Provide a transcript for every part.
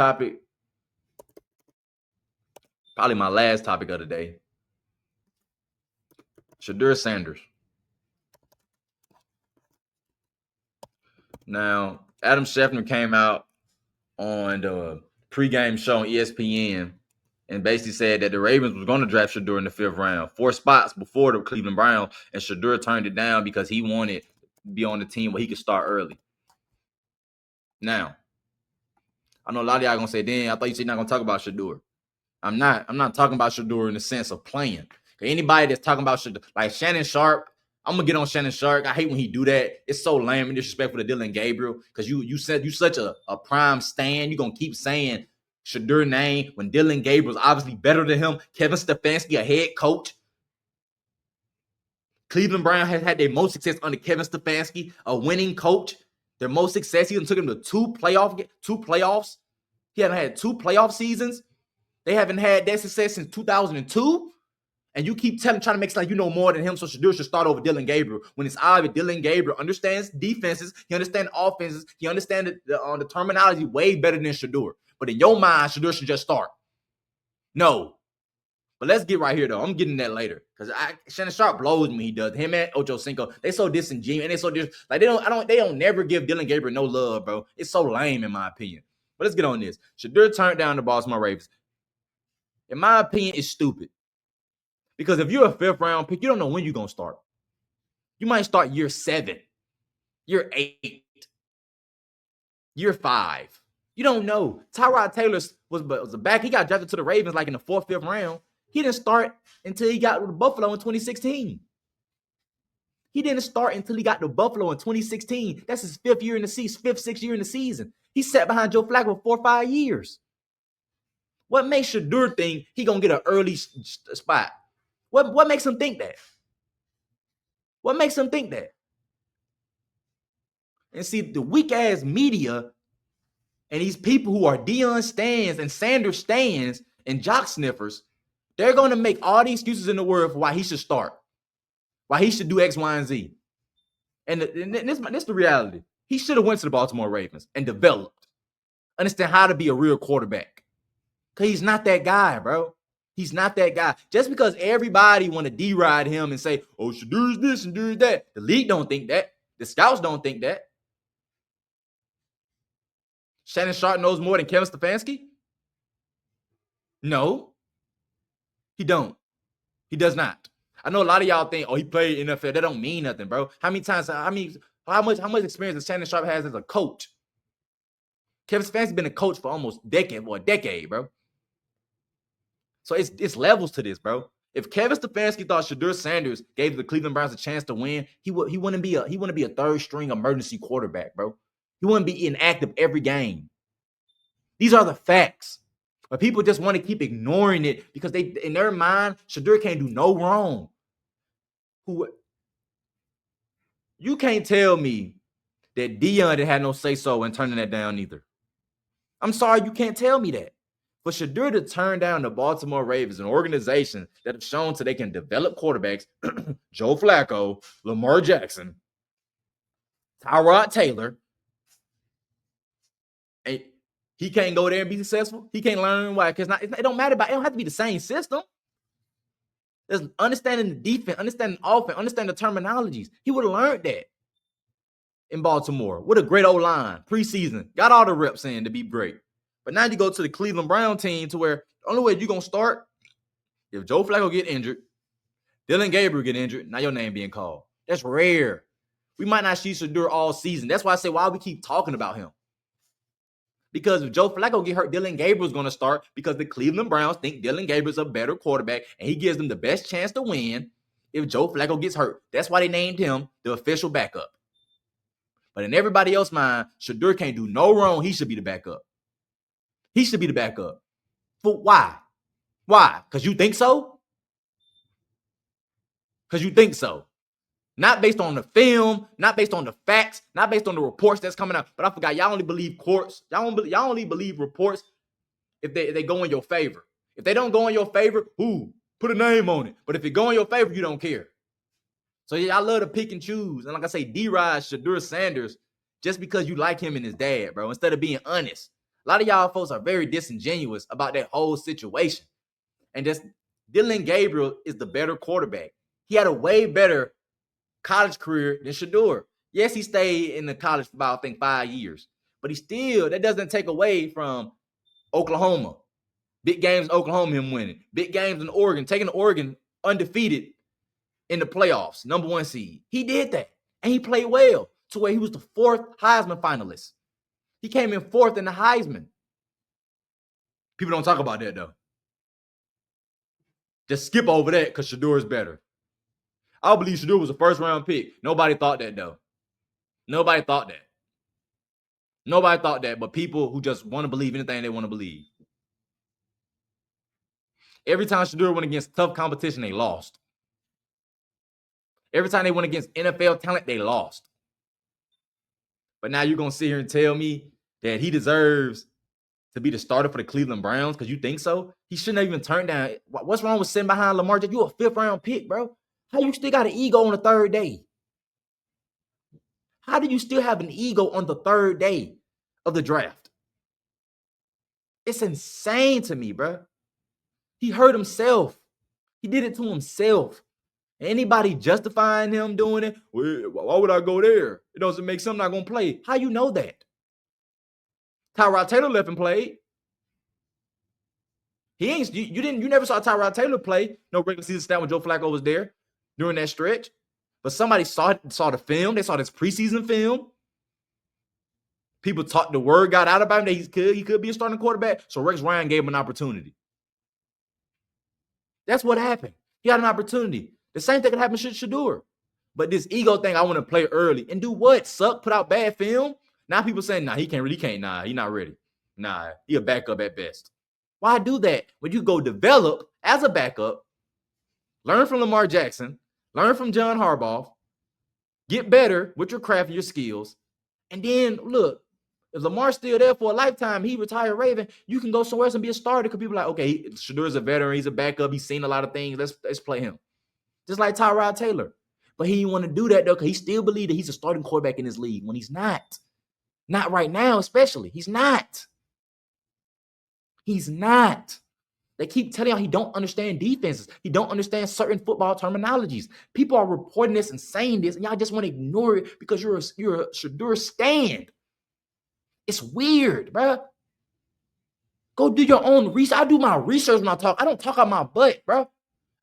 topic, probably my last topic of the day. Shedeur Sanders. Now, Adam Schefter came out on the pregame show on ESPN and basically said that the Ravens was going to draft Shedeur in the 5th round, 4 spots before the Cleveland Browns, and Shedeur turned it down because he wanted to be on the team where he could start early. Now, I know a lot of y'all going to say, "Damn, I thought you said you're not going to talk about Shedeur." I'm not talking about Shedeur in the sense of playing. Anybody that's talking about Shedeur, like Shannon Sharpe, I'm gonna get on Shannon Sharpe. I hate when he do that. It's so lame and disrespectful to Dillion Gabriel because you said you such a prime stand. You're gonna keep saying Shedeur name when Dillion Gabriel's obviously better than him. Kevin Stefanski, a head coach. Cleveland Brown has had their most success under Kevin Stefanski, a winning coach. Their most success. He took him to two playoffs. He hasn't had 2 playoff seasons. They haven't had that success since 2002. And you keep trying to make it like you know more than him, so Shedeur should start over Dillion Gabriel. When it's obvious Dillion Gabriel understands defenses, he understands offenses, he understands the terminology way better than Shedeur. But in your mind, Shedeur should just start. No. But let's get right here, though. I'm getting that later. Because Shannon Sharpe blows me, he does. Him and Ocho Cinco, they so disingenuous. And they so like they don't never give Dillion Gabriel no love, bro. It's so lame, in my opinion. But let's get on this. Shedeur turned down the Baltimore Ravens. In my opinion, it's stupid. Because if you're a 5th round pick, you don't know when you're going to start. You might start year 7, year 8, year 5. You don't know. Tyrod Taylor was a back. He got drafted to the Ravens like in the 4th, 5th round. He didn't start until he got to Buffalo in 2016. He didn't start until he got to Buffalo in 2016. That's his 5th year in the season, 5th, 6th year in the season. He sat behind Joe Flacco for 4 or 5 years. What makes Shedeur think he going to get an early spot? What makes him think that? What makes him think that? And see, the weak-ass media and these people who are Deion stans and Sanders stans and jock sniffers, they're going to make all the excuses in the world for why he should start, why he should do X, Y, and Z. And this is the reality. He should have went to the Baltimore Ravens and developed, understand how to be a real quarterback. Because he's not that guy, bro. He's not that guy. Just because everybody want to deride him and say, "Oh, Shedeur's this and Shedeur's that," the league don't think that. The scouts don't think that. Shannon Sharpe knows more than Kevin Stefanski? No, he don't. He does not. I know a lot of y'all think, "Oh, he played in the NFL." That don't mean nothing, bro. How much experience does Shannon Sharpe has as a coach? Kevin Stefanski's been a coach for almost a decade, bro. So it's levels to this, bro. If Kevin Stefanski thought Shedeur Sanders gave the Cleveland Browns a chance to win, he wouldn't be a third string emergency quarterback, bro. He wouldn't be inactive every game. These are the facts. But people just want to keep ignoring it because they, in their mind, Shedeur can't do no wrong. You can't tell me that Deion didn't have no say-so in turning that down either. I'm sorry, you can't tell me that. For Shedeur to turn down the Baltimore Ravens, an organization that have shown that they can develop quarterbacks, Joe Flacco, Lamar Jackson, Tyrod Taylor, and he can't go there and be successful. He can't learn why. Because it don't matter about it. Don't have to be the same system. There's understanding the defense, understanding the offense, understanding the terminologies. He would have learned that in Baltimore. What a great O-line, preseason, got all the reps in to be great. But now you go to the Cleveland Brown team to where the only way you're going to start, if Joe Flacco get injured, Dillion Gabriel get injured, now your name being called. That's rare. We might not see Shedeur all season. That's why I say why we keep talking about him. Because if Joe Flacco get hurt, Dillion Gabriel's going to start because the Cleveland Browns think Dillion Gabriel's a better quarterback and he gives them the best chance to win if Joe Flacco gets hurt. That's why they named him the official backup. But in everybody else's mind, Shedeur can't do no wrong. He should be the backup. He should be the backup. For why? Why? Because you think so? Because you think so. Not based on the film, not based on the facts, not based on the reports that's coming out. But I forgot, y'all only believe courts. Y'all only believe reports if they go in your favor. If they don't go in your favor, put a name on it. But if it go in your favor, you don't care. So y'all love to pick and choose. And like I say, deride Shedeur Sanders just because you like him and his dad, bro, instead of being honest. A lot of y'all folks are very disingenuous about that whole situation. And just Dillion Gabriel is the better quarterback. He had a way better college career than Shedeur. Yes, he stayed in the college for about, I think, 5 years. But that doesn't take away from Oklahoma. Big games in Oklahoma, him winning. Big games in Oregon, taking Oregon undefeated in the playoffs, number 1 seed. He did that. And he played well to where he was the 4th Heisman finalist. He came in 4th in the Heisman. People don't talk about that, though. Just skip over that because Shedeur is better. I believe Shedeur was a first-round pick. Nobody thought that, though. Nobody thought that, but people who just want to believe anything they want to believe. Every time Shedeur went against tough competition, they lost. Every time they went against NFL talent, they lost. But now you're going to sit here and tell me that he deserves to be the starter for the Cleveland Browns because you think so? He shouldn't have even turned down. What's wrong with sitting behind Lamar? You a 5th-round pick, bro. How you still got an ego on the 3rd day? How do you still have an ego on the 3rd day of the draft? It's insane to me, bro. He hurt himself. He did it to himself. Anybody justifying him doing it? Well, why would I go there? It doesn't make sense I'm not going to play. How you know that? Tyrod Taylor left and played. You never saw Tyrod Taylor play no regular season snap when Joe Flacco was there during that stretch. But somebody saw the film. They saw this preseason film. People talked, the word got out about him that he could be a starting quarterback. So Rex Ryan gave him an opportunity. That's what happened. He had an opportunity. The same thing could happen to Shedeur. But this ego thing, I want to play early. And do what? Suck? Put out bad film? Now people saying, nah, he can't. Nah, he's not ready. Nah, he a backup at best. Why do that? When you go develop as a backup, learn from Lamar Jackson, learn from John Harbaugh, get better with your craft and your skills, and then look, if Lamar's still there for a lifetime, he retired Raven, you can go somewhere else and be a starter because people are like, okay, Shedeur's a veteran, he's a backup, he's seen a lot of things, let's play him. Just like Tyrod Taylor. But he didn't want to do that, though, because he still believed that he's a starting quarterback in this league when he's not. Not right now, especially. He's not. He's not. They keep telling y'all he don't understand defenses. He don't understand certain football terminologies. People are reporting this and saying this, and y'all just want to ignore it because you're a Shedeur stand. It's weird, bro. Go do your own research. I do my research when I talk. I don't talk out my butt, bro.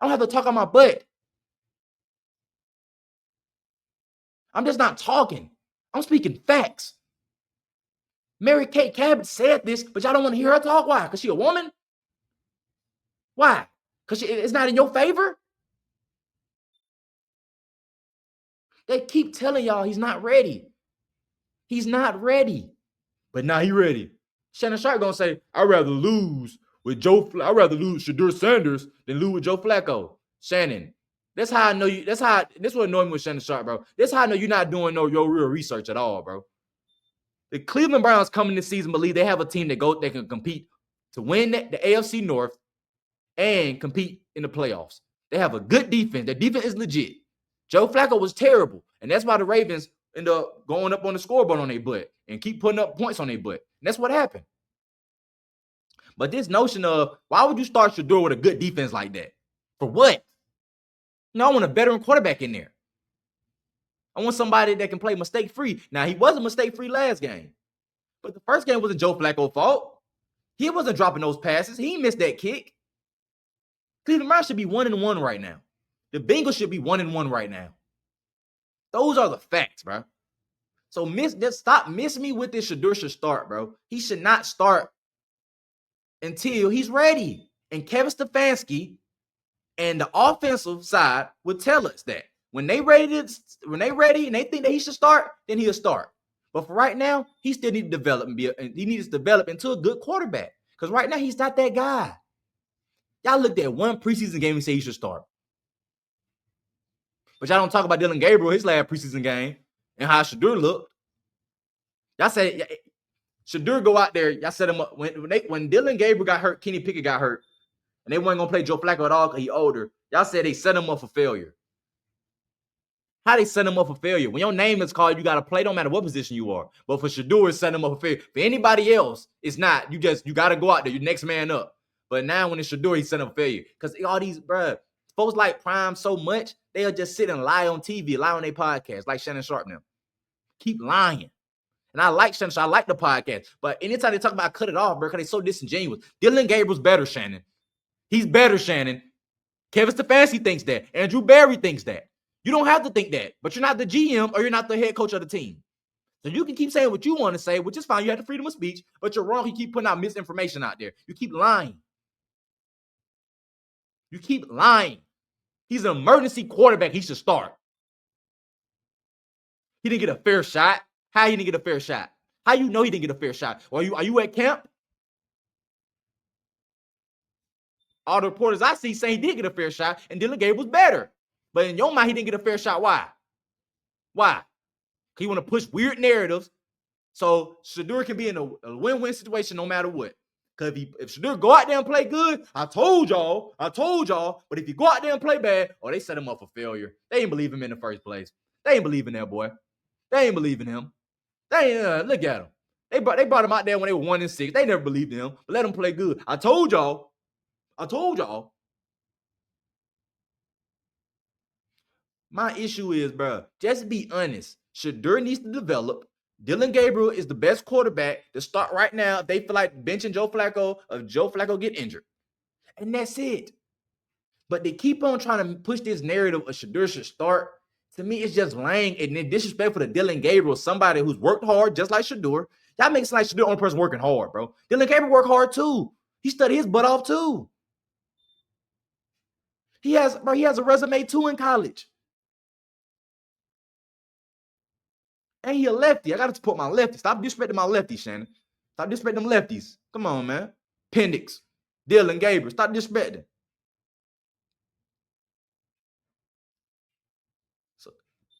I don't have to talk out my butt. I'm just not talking. I'm speaking facts. Mary Kate Cabot said this, but y'all don't want to hear her talk. Why? Because she a woman? Why? Because it's not in your favor? They keep telling y'all he's not ready. He's not ready. But now he ready. Shannon Sharpe gonna say, I'd rather lose Shedeur Sanders than lose with Joe Flacco. Shannon, that's how I know you. This what annoyed me with Shannon Sharpe, bro. That's how I know you're not doing your real research at all, bro. The Cleveland Browns coming this season believe they have a team that can compete to win the AFC North and compete in the playoffs. They have a good defense. Their defense is legit. Joe Flacco was terrible, and that's why the Ravens end up going up on the scoreboard on their butt and keep putting up points on their butt. And that's what happened. But this notion of why would you start Shedeur with a good defense like that? For what? No, I want a veteran quarterback in there. I want somebody that can play mistake-free. Now, he wasn't mistake-free last game. But the first game wasn't Joe Flacco's fault. He wasn't dropping those passes. He missed that kick. Cleveland Browns should be 1-1 right now. The Bengals should be 1-1 right now. Those are the facts, bro. So just stop missing me with this. Shedeur should start, bro. He should not start until he's ready. And Kevin Stefanski and the offensive side would tell us that. When they ready and they think that he should start, then he'll start. But for right now, he still needs to develop he needs to develop into a good quarterback. Because right now, he's not that guy. Y'all looked at one preseason game and say he should start. But y'all don't talk about Dillion Gabriel, his last preseason game, and how Shedeur looked. Y'all said Shedeur go out there. Y'all set him up. When Dillion Gabriel got hurt, Kenny Pickett got hurt, and they weren't going to play Joe Flacco at all because he's older. Y'all said they set him up for failure. How they set him up for failure? When your name is called, you got to play, no matter what position you are. But for Shedeur, it's setting him up for failure. For anybody else, it's not. You got to go out there. You next man up. But now when it's Shedeur, he's setting up for failure. Because all these, bruh, folks like Prime so much, they'll just sit and lie on TV, lie on their podcast, like Shannon Sharpe now. Keep lying. And I like Shannon Sharpe. I like the podcast. But anytime they talk about cut it off, bro, because they're so disingenuous. Dillion Gabriel's better, Shannon. He's better, Shannon. Kevin Stefanski thinks that. Andrew Barry thinks that. You don't have to think that, but you're not the GM or you're not the head coach of the team. So you can keep saying what you want to say, which is fine. You have the freedom of speech, but you're wrong. You keep putting out misinformation out there. You keep lying. You keep lying. He's an emergency quarterback. He should start. He didn't get a fair shot. How he didn't get a fair shot? How you know he didn't get a fair shot? Are you at camp? All the reporters I see say he did get a fair shot, and Dillion Gabriel was better. But in your mind, he didn't get a fair shot. Why? Why? He want to push weird narratives so Shedeur can be in a win-win situation no matter what. Because if Shedeur go out there and play good, I told y'all. But if you go out there and play bad, they set him up for failure. They ain't believe him in the first place. They ain't believe in that boy. They ain't believe in him. They ain't, look at him. They brought him out there when they were 1-6. They never believed in him. But let him play good. I told y'all. My issue is, bro, just be honest. Shedeur needs to develop. Dillion Gabriel is the best quarterback to start right now if they feel like benching Joe Flacco if Joe Flacco get injured. And that's it. But they keep on trying to push this narrative of Shedeur should start. To me, it's just lame and disrespectful to Dillion Gabriel, somebody who's worked hard just like Shedeur. Y'all make it like Shedeur the only person working hard, bro. Dillion Gabriel worked hard too. He studied his butt off too. He has a resume too in college. And he a lefty. I got to support my lefty. Stop disrespecting my lefties, Shannon. Stop disrespecting them lefties. Come on, man. Pendix. Dillion Gabriel. Stop disrespecting.